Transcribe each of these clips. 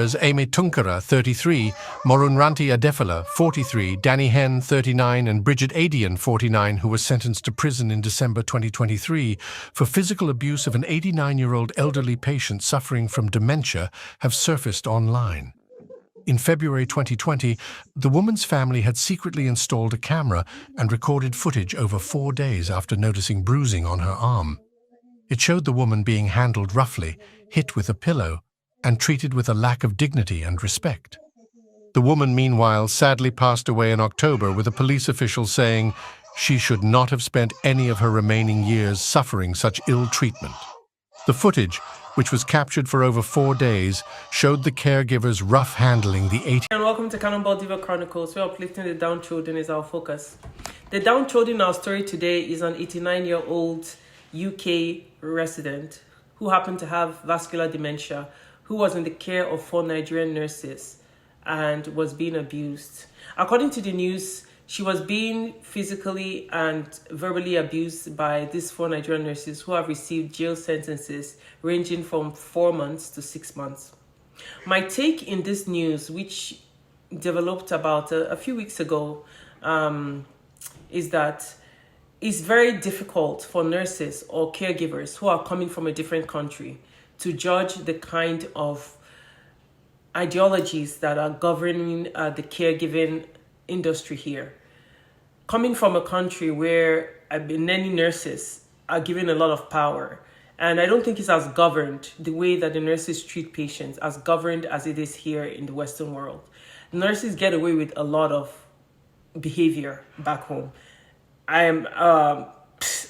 members Amy Tunkara, 33, Morunranti Adefala, 43, Danny Hen, 39, and Bridget Adian, 49, who were sentenced to prison in December 2023 for physical abuse of an 89-year-old elderly patient suffering from dementia, have surfaced online. In February 2020, the woman's family had secretly installed a camera and recorded footage over 4 days after noticing bruising on her arm. It showed the woman being handled roughly, hit with a pillow, and treated with a lack of dignity and respect. The woman, meanwhile, sadly passed away in October, with a police official saying she should not have spent any of her remaining years suffering such ill treatment. The footage, which was captured for over 4 days, showed the caregivers rough handling the 80. And welcome to Cannonball Diva Chronicles, where uplifting the downtrodden is our focus. The downtrodden in our story today is an 89-year-old UK resident who happened to have vascular dementia, who was in the care of 4 Nigerian nurses and was being abused. According to the news, she was being physically and verbally abused by these 4 Nigerian nurses who have received jail sentences ranging from 4 months to 6 months. My take in this news, which developed about a few weeks ago, is that it's very difficult for nurses or caregivers who are coming from a different country to judge the kind of ideologies that are governing the caregiving industry here. Coming from a country where many nurses are given a lot of power, and I don't think it's as governed the way that the nurses treat patients, as governed as it is here in the Western world. Nurses get away with a lot of behavior back home. I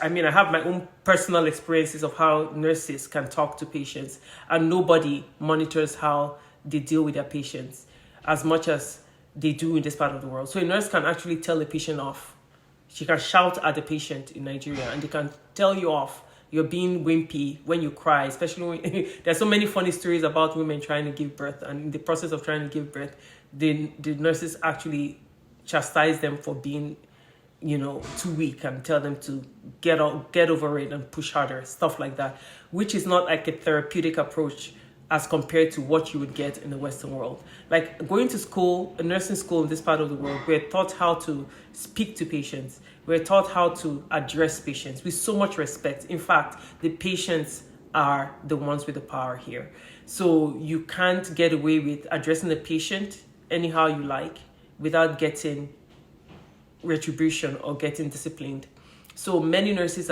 have my own personal experiences of how nurses can talk to patients, and nobody monitors how they deal with their patients as much as they do in this part of the world. So a nurse can actually tell a patient off. She can shout at the patient in Nigeria, and they can tell you off. You're being wimpy when you cry, especially when there's so many funny stories about women trying to give birth, and in the process of trying to give birth, the nurses actually chastise them for being too weak and tell them to get over it and push harder, stuff like that, which is not like a therapeutic approach as compared to what you would get in the Western world. Like going to school, a nursing school in this part of the world, we're taught how to speak to patients. We're taught how to address patients with so much respect. In fact, the patients are the ones with the power here. So you can't get away with addressing the patient anyhow you like without retribution or getting disciplined. So many nurses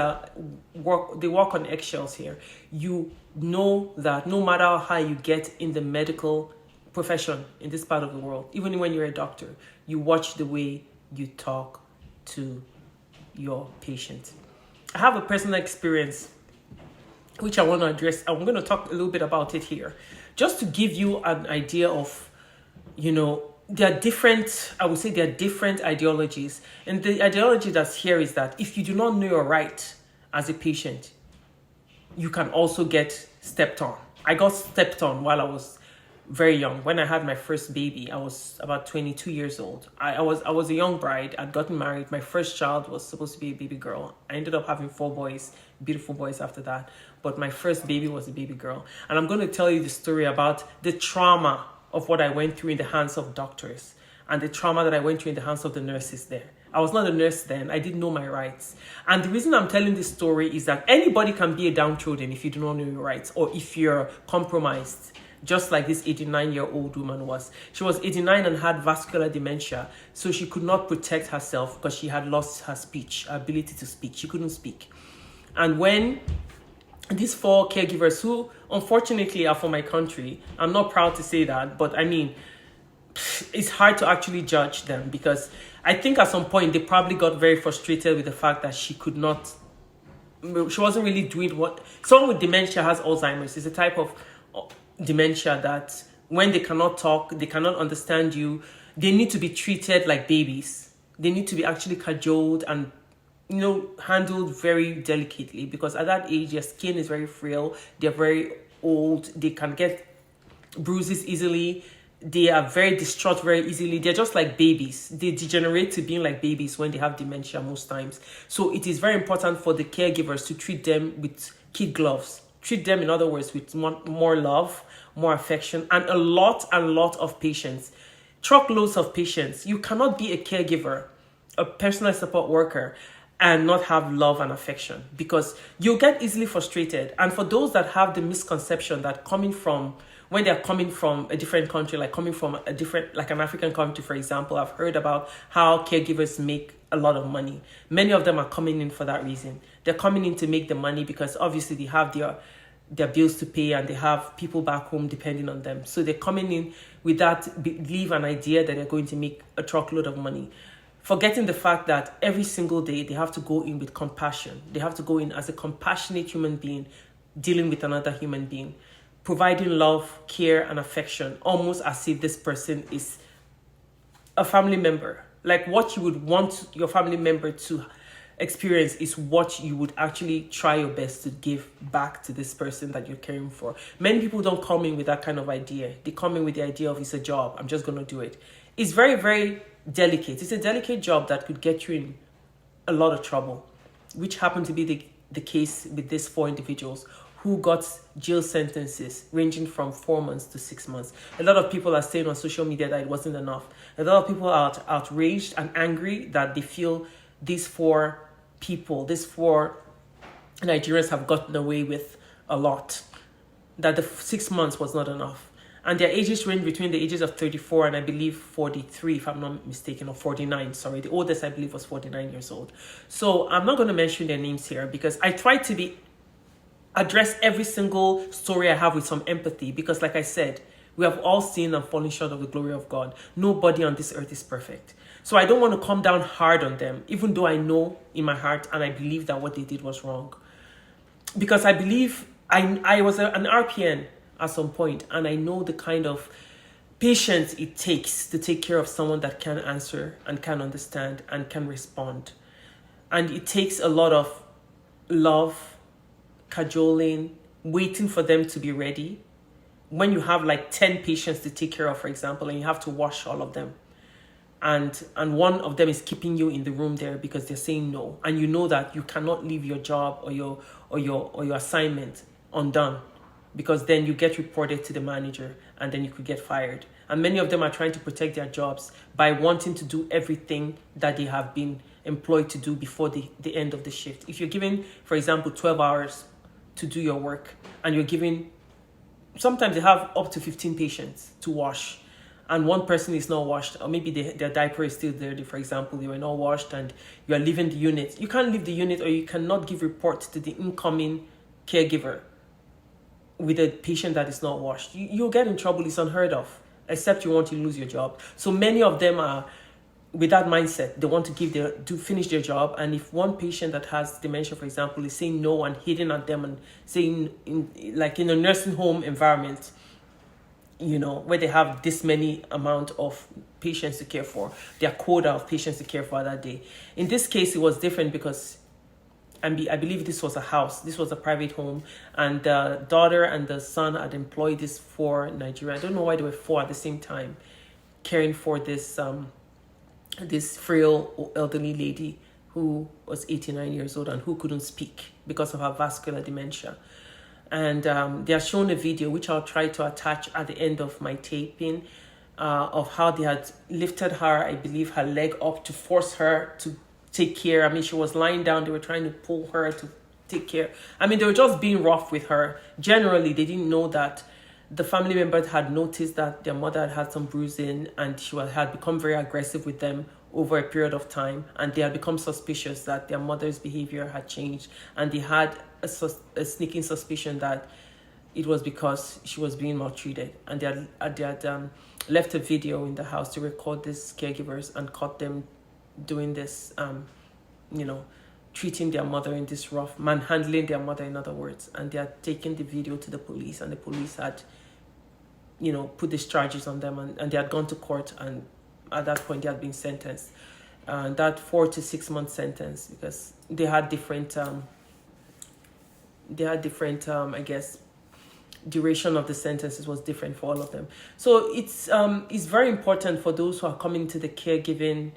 walk on eggshells here. You know that no matter how high you get in the medical profession in this part of the world, even when you're a doctor, you watch the way you talk to your patient. I have a personal experience which I want to address. I'm going to talk a little bit about it here, just to give you an idea of, there are different ideologies. And the ideology that's here is that if you do not know your right as a patient, you can also get stepped on. I got stepped on while I was very young. When I had my first baby, I was about 22 years old. I was a young bride. I'd gotten married. My first child was supposed to be a baby girl. I ended up having 4 boys, beautiful boys after that. But my first baby was a baby girl. And I'm going to tell you the story about the trauma of what I went through in the hands of doctors and the trauma that I went through in the hands of the nurses there. I was not a nurse then. I didn't know my rights. And the reason I'm telling this story is that anybody can be a downtrodden if you do not know your rights or if you're compromised, just like this 89-year-old woman was. She was 89 and had vascular dementia, so she could not protect herself because she had lost her speech, her ability to speak. She couldn't speak. And when these 4 caregivers, who unfortunately are from my country, I'm not proud to say that, but it's hard to actually judge them because I think at some point they probably got very frustrated with the fact that she wasn't really doing what someone with dementia has. Alzheimer's is a type of dementia that when they cannot talk, they cannot understand you, they need to be treated like babies. They need to be actually cajoled and handled very delicately, because at that age, their skin is very frail. They're very old. They can get bruises easily. They are very distraught very easily. They're just like babies. They degenerate to being like babies when they have dementia most times. So it is very important for the caregivers to treat them with kid gloves. Treat them, in other words, with more love, more affection, and a lot of patience. Truckloads of patience. You cannot be a caregiver, a personal support worker, and not have love and affection, because you'll get easily frustrated. And for those that have the misconception that when they're coming from a different country, like coming from a different, like an African country, for example, I've heard about how caregivers make a lot of money. Many of them are coming in for that reason. They're coming in to make the money because obviously they have their bills to pay and they have people back home depending on them. So they're coming in with that belief and idea that they're going to make a truckload of money, forgetting the fact that every single day they have to go in with compassion. They have to go in as a compassionate human being dealing with another human being, providing love, care, and affection, almost as if this person is a family member. Like what you would want your family member to experience is what you would actually try your best to give back to this person that you're caring for. Many people don't come in with that kind of idea. They come in with the idea of, it's a job, I'm just going to do it. It's very, very delicate. It's a delicate job that could get you in a lot of trouble, which happened to be the case with these 4 individuals who got jail sentences ranging from 4 months to 6 months. A lot of people are saying on social media that it wasn't enough. A lot of people are outraged and angry that they feel these 4 Nigerians have gotten away with a lot, that the 6 months was not enough. And their ages range between the ages of 34 and I believe 43, if I'm not mistaken, or 49, sorry. The oldest I believe was 49 years old. So I'm not going to mention their names here because I try to address every single story I have with some empathy, because like I said, we have all seen and fallen short of the glory of God. Nobody on this earth is perfect. So I don't want to come down hard on them, even though I know in my heart and I believe that what they did was wrong. Because I believe I was an RPN at some point, and I know the kind of patience it takes to take care of someone that can answer and can understand and can respond. And it takes a lot of love, cajoling, waiting for them to be ready. When you have like 10 patients to take care of, for example, and you have to wash all of them, and one of them is keeping you in the room there because they're saying no, and you know that you cannot leave your job or your assignment undone, because then you get reported to the manager and then you could get fired. And many of them are trying to protect their jobs by wanting to do everything that they have been employed to do before the end of the shift. If you're given, for example, 12 hours to do your work, and you're given, sometimes they have up to 15 patients to wash, and one person is not washed, or maybe their diaper is still there, for example, they were not washed, and you are leaving the unit. You can't leave the unit, or you cannot give report to the incoming caregiver with a patient that is not washed. You'll get in trouble. It's unheard of, except you want to lose your job. So many of them are with that mindset. They want to finish their job. And if one patient that has dementia, for example, is saying no and hitting at them and saying, in a nursing home environment, where they have this many amount of patients to care for, their quota of patients to care for that day. In this case, it was different because I believe this was a house. This was a private home. And the daughter and the son had employed these 4 Nigerians. I don't know why there were 4 at the same time caring for this frail elderly lady who was 89 years old and who couldn't speak because of her vascular dementia. And they are shown a video, which I'll try to attach at the end of my taping, of how they had lifted her, I believe, her leg up to force her to take care. I mean, she was lying down. They were trying to pull her to take care. I mean, they were just being rough with her. Generally, they didn't know that the family members had noticed that their mother had some bruising, and she had become very aggressive with them over a period of time, and they had become suspicious that their mother's behavior had changed, and they had a sneaking suspicion that it was because she was being maltreated, and they had left a video in the house to record these caregivers and caught them doing this, treating their mother in this rough, manhandling their mother, in other words. And they had taken the video to the police, and the police had, put these charges on them, and they had gone to court, and at that point they had been sentenced. That 4 to 6 month sentence, because they had different, I guess, duration of the sentences was different for all of them. So it's very important for those who are coming to the caregiving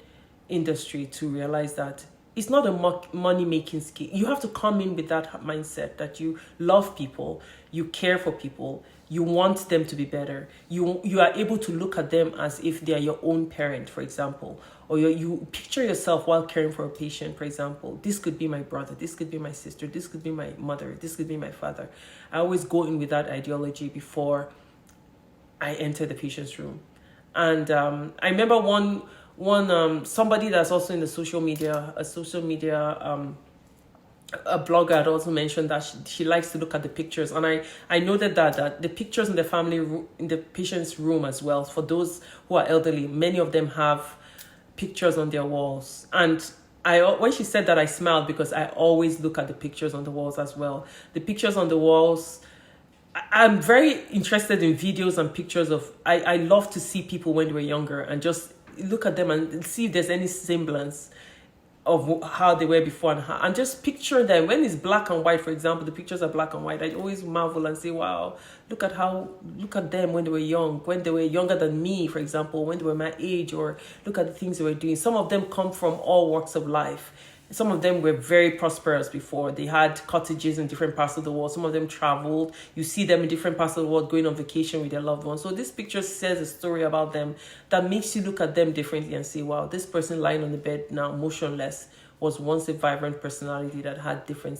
industry to realize that it's not a money-making scheme. You have to come in with that mindset that you love people, you care for people, You want them to be better. You are able to look at them as if they are your own parent, for example, or you picture yourself while caring for a patient, for example. This could be my brother, this could be my sister, this could be my mother, this could be my father. I always go in with that ideology before I enter the patient's room. And I remember one somebody that's also in the social media, a blogger had also mentioned that she likes to look at the pictures, and I noted that the pictures in the in the patient's room as well, for those who are elderly, many of them have pictures on their walls. And when she said that, I smiled, because I always look at the pictures on the walls as well. The pictures on the walls, I'm very interested in videos and pictures of, I love to see people when they were younger and just look at them and see if there's any semblance of how they were before, and just picture them. When it's black and white, for example, the pictures are black and white, I always marvel and say, wow, look at them when they were young, when they were younger than me, for example, when they were my age, or look at the things they were doing. Some of them come from all walks of life. Some of them were very prosperous before. They had cottages in different parts of the world. Some of them traveled. You see them in different parts of the world going on vacation with their loved ones. So this picture says a story about them that makes you look at them differently and say, wow, this person lying on the bed now motionless was once a vibrant personality that had different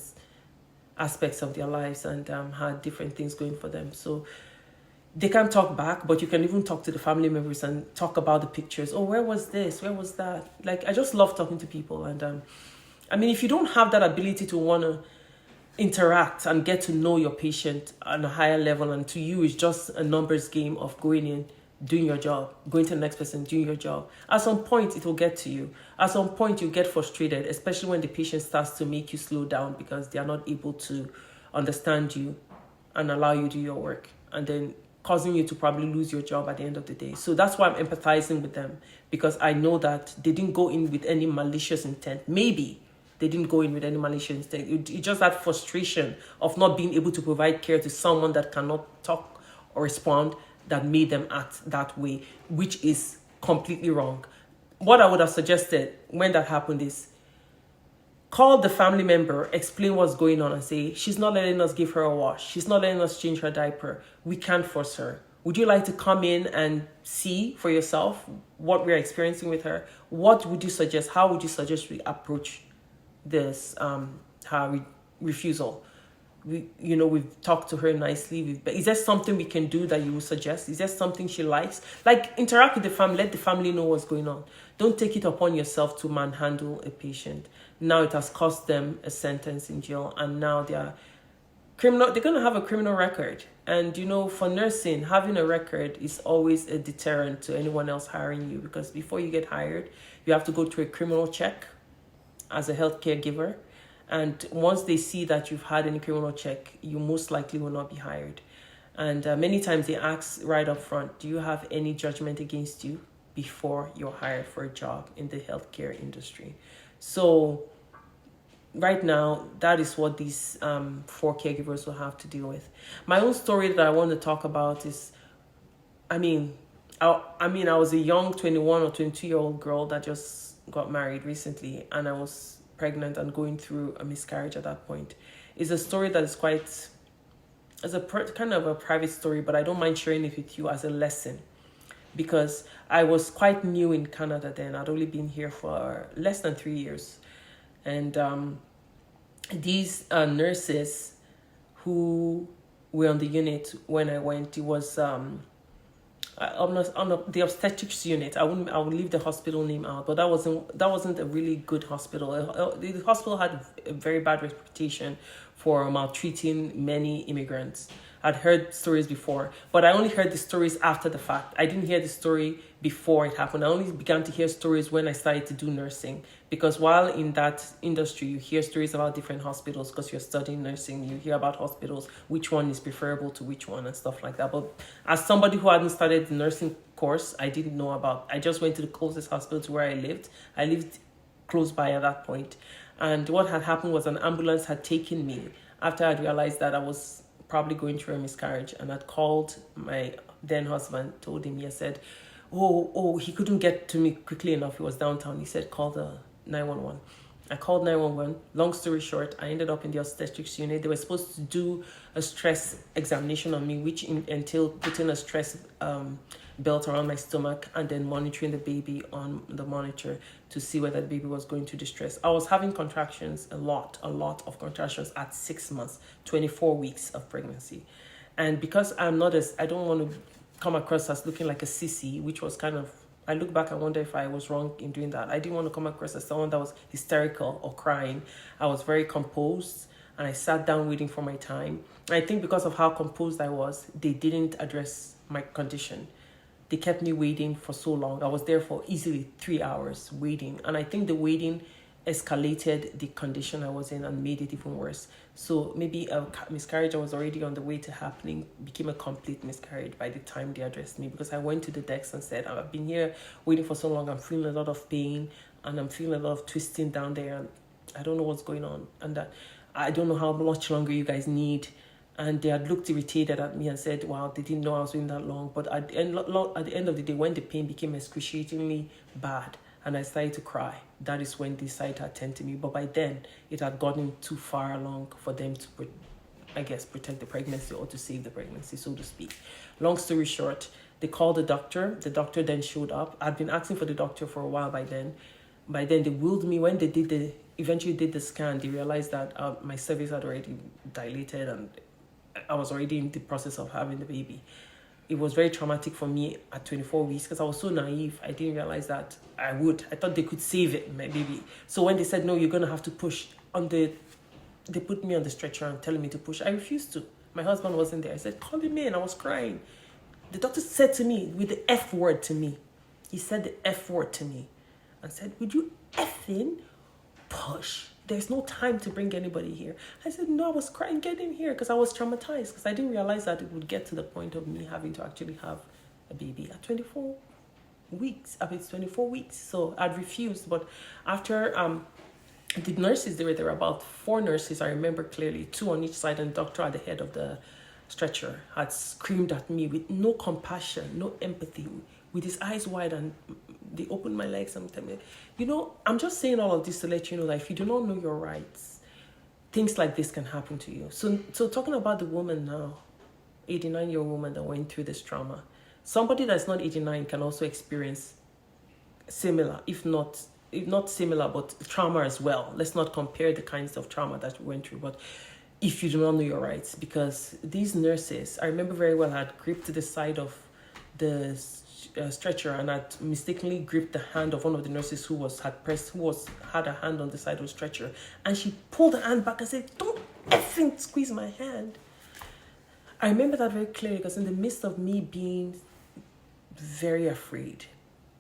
aspects of their lives and had different things going for them. So they can't talk back, but you can even talk to the family members and talk about the pictures. Oh, where was this? Where was that? Like, I just love talking to people. And I mean, if you don't have that ability to want to interact and get to know your patient on a higher level, and to you it's just a numbers game of going in, doing your job, going to the next person, doing your job, at some point it will get to you. At some point you get frustrated, especially when the patient starts to make you slow down because they are not able to understand you and allow you to do your work, and then causing you to probably lose your job at the end of the day. So that's why I'm empathizing with them, because I know that they didn't go in with any malicious intent. Maybe they didn't go in with any malicious intent. It just that frustration of not being able to provide care to someone that cannot talk or respond that made them act that way, which is completely wrong. What I would have suggested when that happened is call the family member, explain what's going on, and say, she's not letting us give her a wash. She's not letting us change her diaper. We can't force her. Would you like to come in and see for yourself what we're experiencing with her? What would you suggest? How would you suggest we approach this refusal? We've talked to her nicely. Is there something we can do that you would suggest? Is there something she likes? Like, interact with the family. Let the family know what's going on. Don't take it upon yourself to manhandle a patient. Now it has cost them a sentence in jail, and now they're going to have a criminal record. And for nursing, having a record is always a deterrent to anyone else hiring you, because before you get hired, you have to go through a criminal check as a health caregiver. And once they see that you've had any criminal check, you most likely will not be hired. And many times they ask right up front, do you have any judgment against you before you're hired for a job in the healthcare industry? So right now, that is what these 4 caregivers will have to deal with. My own story that I want to talk about is, I was a young 21 or 22-year-old girl that just got married recently, and I was pregnant and going through a miscarriage at that point. It's a story that is kind of a private story, but I don't mind sharing it with you as a lesson, because I was quite new in Canada then. I'd only been here for less than 3 years. And these nurses who were on the unit when I went, it was on the obstetrics unit. I would leave the hospital name out, but that wasn't a really good hospital. The hospital had a very bad reputation for maltreating many immigrants. I'd heard stories before, but I only heard the stories after the fact. I didn't hear the story before it happened. I only began to hear stories when I started to do nursing, because while in that industry, you hear stories about different hospitals because you're studying nursing. You hear about hospitals, which one is preferable to which one and stuff like that. But as somebody who hadn't started the nursing course, I didn't know about. I just went to the closest hospital to where I lived. I lived close by at that point. And what had happened was an ambulance had taken me after I realized that I was probably going through a miscarriage, and I'd called my then husband, told him, he said, he couldn't get to me quickly enough. He was downtown. He said, call the 911. I called 911. Long story short, I ended up in the obstetrics unit. They were supposed to do a stress examination on me, which entailed putting a stress belt around my stomach and then monitoring the baby on the monitor to see whether the baby was going through distress. I was having contractions, a lot of contractions at 6 months, 24 weeks of pregnancy. And because I don't want to come across as looking like a sissy, which was kind of, I look back and wonder if I was wrong in doing that. I didn't want to come across as someone that was hysterical or crying. I was very composed and I sat down waiting for my time. And I think because of how composed I was, they didn't address my condition. They kept me waiting for so long. I was there for easily 3 hours waiting. And I think the waiting escalated the condition I was in and made it even worse. So maybe a miscarriage was already on the way to happening, became a complete miscarriage by the time they addressed me, because I went to the desk and said, I've been here waiting for so long, I'm feeling a lot of pain and I'm feeling a lot of twisting down there and I don't know what's going on and that I don't know how much longer you guys need. And they had looked irritated at me and said, wow, they didn't know I was waiting that long. But at the end of the day, when the pain became excruciatingly bad and I started to cry, that is when they decided to attend to me. But by then, it had gotten too far along for them to, protect the pregnancy or to save the pregnancy, so to speak. Long story short, they called the doctor. The doctor then showed up. I'd been asking for the doctor for a while by then. By then, they wheeled me. When they eventually did the scan, they realized that my cervix had already dilated and I was already in the process of having the baby. It was very traumatic for me at 24 weeks because I was so naive. I didn't realize that I thought they could save it, my baby. So when they said, no, you're going to have to push they put me on the stretcher and telling me to push. I refused to. My husband wasn't there. I said, call him in. I was crying. The doctor said to me with the F word to me. He said the F word to me and said, would you effing push? There's no time to bring anybody here. I said, no, I was crying, get him here, because I was traumatized, because I didn't realize that it would get to the point of me having to actually have a baby at 24 weeks. It's 24 weeks. So I'd refused. But after the nurses, there were about 4 nurses, I remember clearly, 2 on each side, and the doctor at the head of the stretcher had screamed at me with no compassion, no empathy, with his eyes wide, and they opened my legs and told me, I'm just saying all of this to let you know that if you do not know your rights, things like this can happen to you. So talking about the woman now, 89-year-old woman that went through this trauma, somebody that's not 89 can also experience similar, if not similar, but trauma as well. Let's not compare the kinds of trauma that we went through, but if you do not know your rights, because these nurses, I remember very well, had gripped the side of the stretcher and had mistakenly gripped the hand of one of the nurses who had a hand on the side of the stretcher, and she pulled her hand back and said, don't effing squeeze my hand. I remember that very clearly, because in the midst of me being very afraid,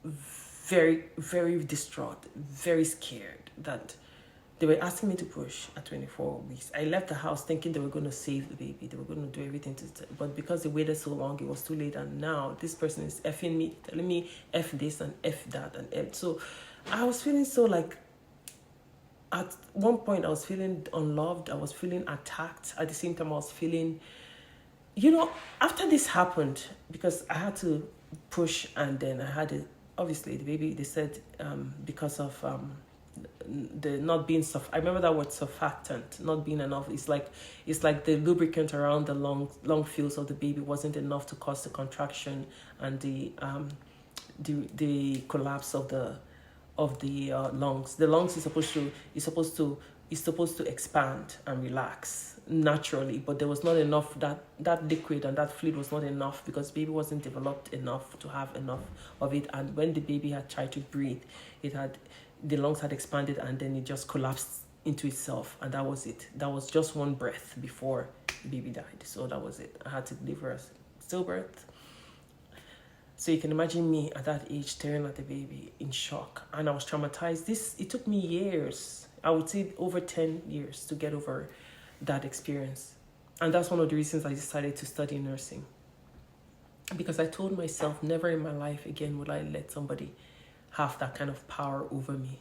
very, very distraught, very scared that they were asking me to push at 24 weeks. I left the house thinking they were going to save the baby. They were going to do everything but because they waited so long, it was too late. And now this person is effing me, telling me F this and F that and F. So I was feeling so like, at one point I was feeling unloved. I was feeling attacked. At the same time, I was feeling, after this happened, because I had to push, and then I had obviously the baby, they said, because of, the not being I remember that word, surfactant, not being enough. It's like the lubricant around the lung fields of the baby wasn't enough to cause the contraction and the collapse of the lungs. The lungs is supposed to expand and relax naturally, but there was not enough. That liquid and that fluid was not enough, because baby wasn't developed enough to have enough of it. And when the baby had tried to breathe, the lungs had expanded and then it just collapsed into itself, and that was it. That was just one breath before the baby died. So that was it. I had to deliver a stillbirth. So you can imagine me at that age staring at the baby in shock, and I was traumatized. It took me years, I would say over 10 years, to get over that experience. And that's one of the reasons I decided to study nursing, because I told myself never in my life again would I let somebody have that kind of power over me.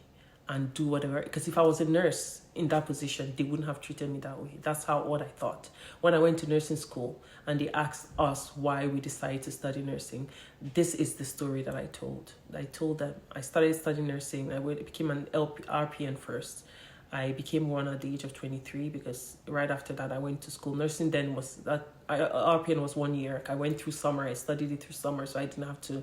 and do whatever. Because if I was a nurse in that position, they wouldn't have treated me that way. That's what I thought. When I went to nursing school and they asked us why we decided to study nursing, this is the story that I told. I told them I started studying nursing. I became an RPN first. I became one at the age of 23 because right after that I went to school. Nursing then was that RPN was 1 year. I went through summer. I studied it through summer, so I didn't have to.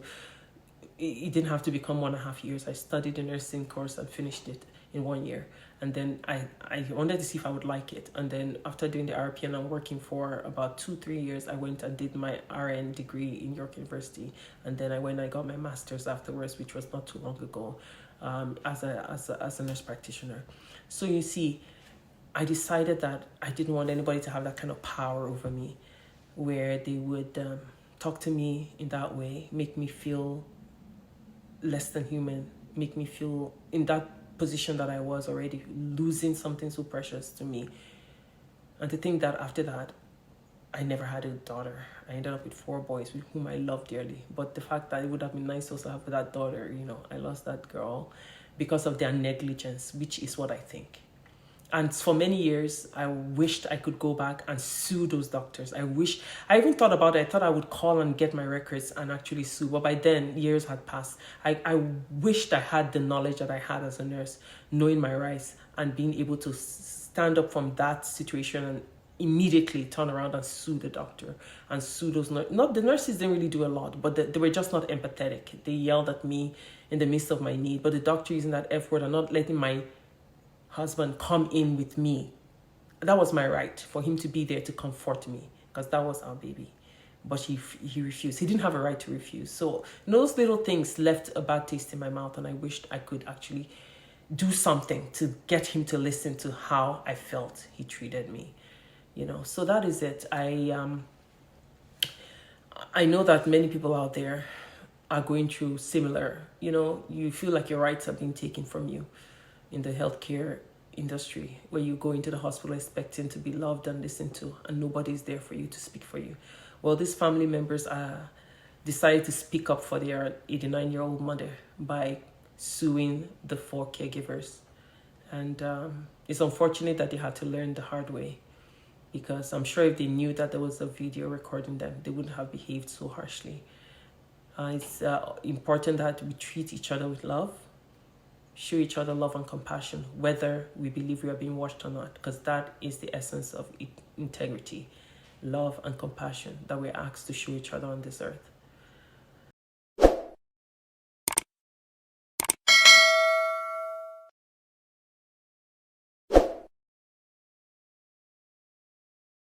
It didn't have to become 1.5 years. I studied the nursing course and finished it in 1 year. And then I wanted to see if I would like it. And then after doing the RPN and working for about 2-3 years, I went and did my RN degree in York University. And then I got my master's afterwards, which was not too long ago, as a nurse practitioner. So you see, I decided that I didn't want anybody to have that kind of power over me, where they would talk to me in that way, make me feel less than human, make me feel in that position that I was already, losing something so precious to me. And to think that after that, I never had a daughter. I ended up with 4 boys with whom I love dearly. But the fact that it would have been nice also to have that daughter, I lost that girl because of their negligence, which is what I think. And for many years, I wished I could go back and sue those doctors. I even thought about it. I thought I would call and get my records and actually sue. But by then, years had passed. I wished I had the knowledge that I had as a nurse, knowing my rights and being able to stand up from that situation and immediately turn around and sue the doctor and sue those the nurses didn't really do a lot, but they were just not empathetic. They yelled at me in the midst of my need, but the doctor using that F word and not letting my husband come in with me, that was my right for him to be there to comfort me, because that was our baby. But he refused. He didn't have a right to refuse. So those little things left a bad taste in my mouth, and I wished I could actually do something to get him to listen to how I felt he treated me. So that is it. I know that many people out there are going through similar, you feel like your rights are being taken from you in the healthcare industry, where you go into the hospital expecting to be loved and listened to, and nobody's there for you to speak for you. Well, these family members decided to speak up for their 89-year-old mother by suing the 4 caregivers. And it's unfortunate that they had to learn the hard way, because I'm sure if they knew that there was a video recording them, they wouldn't have behaved so harshly. It's important that we treat each other with love, show each other love and compassion, whether we believe we are being watched or not, because that is the essence of integrity, love and compassion that we're asked to show each other on this earth.